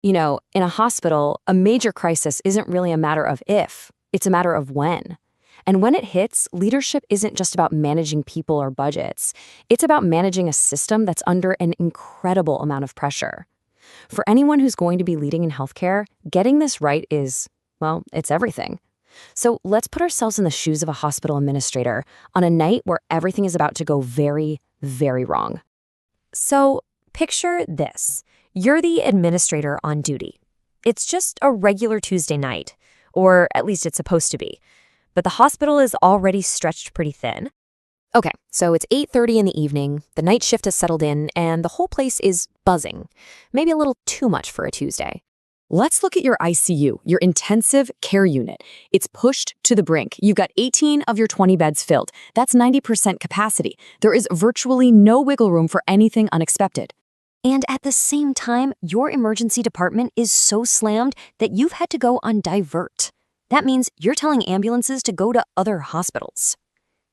In a hospital, a major crisis isn't really a matter of if, it's a matter of when. And when it hits, leadership isn't just about managing people or budgets. It's about managing a system that's under an incredible amount of pressure. For anyone who's going to be leading in healthcare, getting this right is, well, it's everything. So let's put ourselves in the shoes of a hospital administrator on a night where everything is about to go very, very wrong. So picture this. You're the administrator on duty. It's just a regular Tuesday night, or at least it's supposed to be. But the hospital is already stretched pretty thin. Okay, so it's 8:30 in the evening, the night shift has settled in, and the whole place is buzzing. Maybe a little too much for a Tuesday. Let's look at your ICU, your intensive care unit. It's pushed to the brink. You've got 18 of your 20 beds filled. That's 90% capacity. There is virtually no wiggle room for anything unexpected. And at the same time, your emergency department is so slammed that you've had to go on divert. That means you're telling ambulances to go to other hospitals.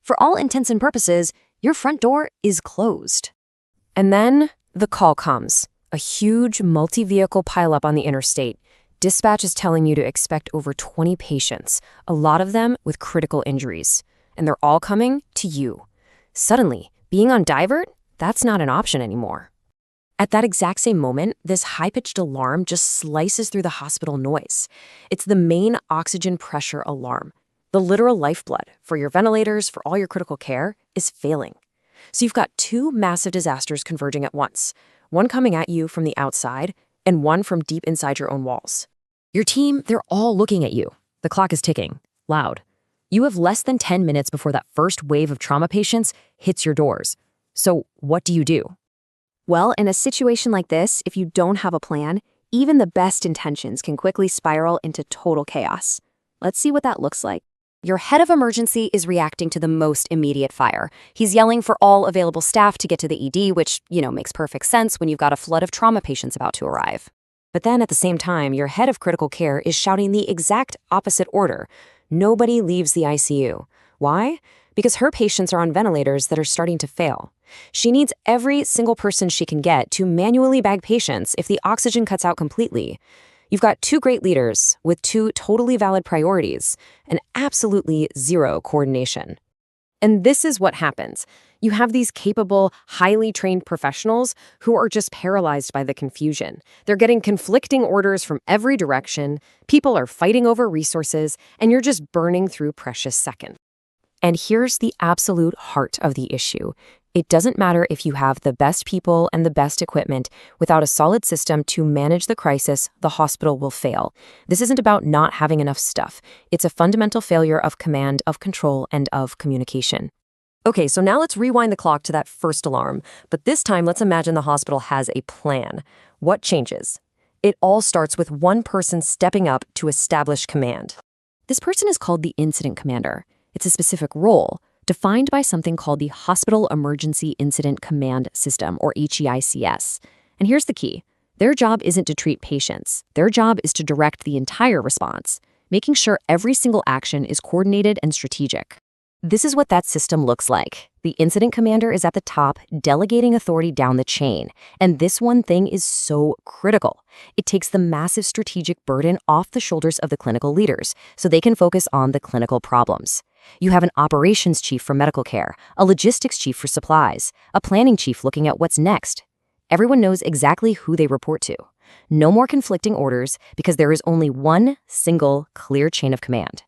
For all intents and purposes, your front door is closed. And then the call comes. A huge multi-vehicle pileup on the interstate. Dispatch is telling you to expect over 20 patients, a lot of them with critical injuries. And they're all coming to you. Suddenly, being on divert, that's not an option anymore. At that exact same moment, this high-pitched alarm just slices through the hospital noise. It's the main oxygen pressure alarm. The literal lifeblood for your ventilators, for all your critical care, is failing. So you've got two massive disasters converging at once. One coming at you from the outside, and one from deep inside your own walls. Your team, they're all looking at you. The clock is ticking, loud. You have less than 10 minutes before that first wave of trauma patients hits your doors. So what do you do? Well, in a situation like this, if you don't have a plan, even the best intentions can quickly spiral into total chaos. Let's see what that looks like. Your head of emergency is reacting to the most immediate fire. He's yelling for all available staff to get to the ED, which, makes perfect sense when you've got a flood of trauma patients about to arrive. But then at the same time, your head of critical care is shouting the exact opposite order. Nobody leaves the ICU. Why? Because her patients are on ventilators that are starting to fail. She needs every single person she can get to manually bag patients if the oxygen cuts out completely. You've got two great leaders with two totally valid priorities and absolutely zero coordination. And this is what happens. You have these capable, highly trained professionals who are just paralyzed by the confusion. They're getting conflicting orders from every direction, people are fighting over resources, and you're just burning through precious seconds. And here's the absolute heart of the issue. It doesn't matter if you have the best people and the best equipment. Without a solid system to manage the crisis, the hospital will fail. This isn't about not having enough stuff. It's a fundamental failure of command, of control, and of communication. Okay, so now let's rewind the clock to that first alarm. But this time, let's imagine the hospital has a plan. What changes? It all starts with one person stepping up to establish command. This person is called the incident commander. It's a specific role defined by something called the Hospital Emergency Incident Command System, or HEICS. And here's the key. Their job isn't to treat patients. Their job is to direct the entire response, making sure every single action is coordinated and strategic. This is what that system looks like. The incident commander is at the top, delegating authority down the chain. And this one thing is so critical. It takes the massive strategic burden off the shoulders of the clinical leaders so they can focus on the clinical problems. You have an operations chief for medical care, a logistics chief for supplies, a planning chief looking at what's next. Everyone knows exactly who they report to. No more conflicting orders because there is only one single clear chain of command.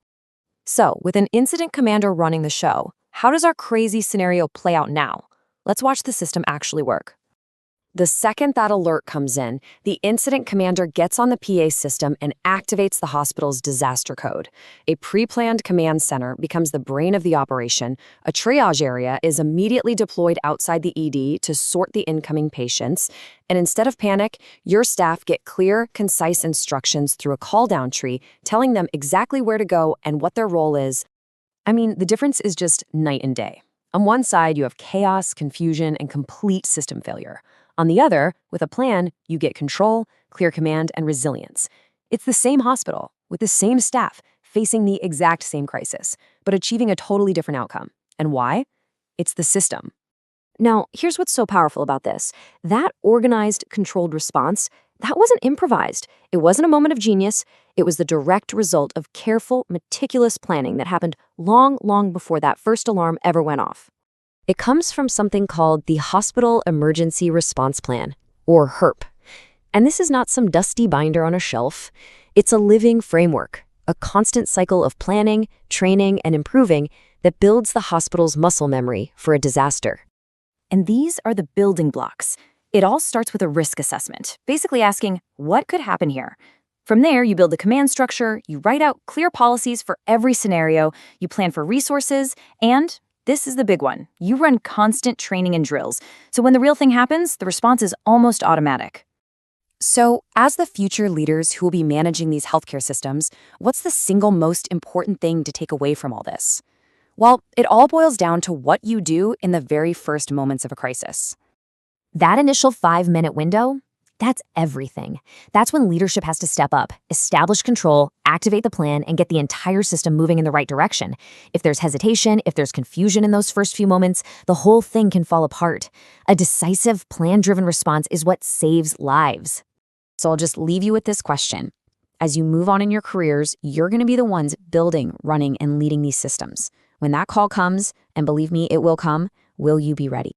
So, with an incident commander running the show, how does our crazy scenario play out now? Let's watch the system actually work. The second that alert comes in, the incident commander gets on the PA system and activates the hospital's disaster code. A pre-planned command center becomes the brain of the operation. A triage area is immediately deployed outside the ED to sort the incoming patients. And instead of panic, your staff get clear, concise instructions through a call-down tree, telling them exactly where to go and what their role is. I mean, the difference is just night and day. On one side, you have chaos, confusion, and complete system failure. On the other, with a plan, you get control, clear command, and resilience. It's the same hospital, with the same staff, facing the exact same crisis, but achieving a totally different outcome. And why? It's the system. Now, here's what's so powerful about this. That organized, controlled response That wasn't improvised. It wasn't a moment of genius. It was the direct result of careful, meticulous planning that happened long, long before that first alarm ever went off. It comes from something called the Hospital Emergency Response Plan, or HERP. And this is not some dusty binder on a shelf. It's a living framework, a constant cycle of planning, training, and improving that builds the hospital's muscle memory for a disaster. And these are the building blocks. It all starts with a risk assessment, basically asking, what could happen here? From there, you build the command structure, you write out clear policies for every scenario, you plan for resources, and this is the big one. You run constant training and drills. So when the real thing happens, the response is almost automatic. So, as the future leaders who will be managing these healthcare systems, what's the single most important thing to take away from all this? Well, it all boils down to what you do in the very first moments of a crisis. That initial 5-minute window, that's everything. That's when leadership has to step up, establish control, activate the plan, and get the entire system moving in the right direction. If there's hesitation, if there's confusion in those first few moments, the whole thing can fall apart. A decisive, plan-driven response is what saves lives. So I'll just leave you with this question. As you move on in your careers, you're going to be the ones building, running, and leading these systems. When that call comes, and believe me, it will come, will you be ready?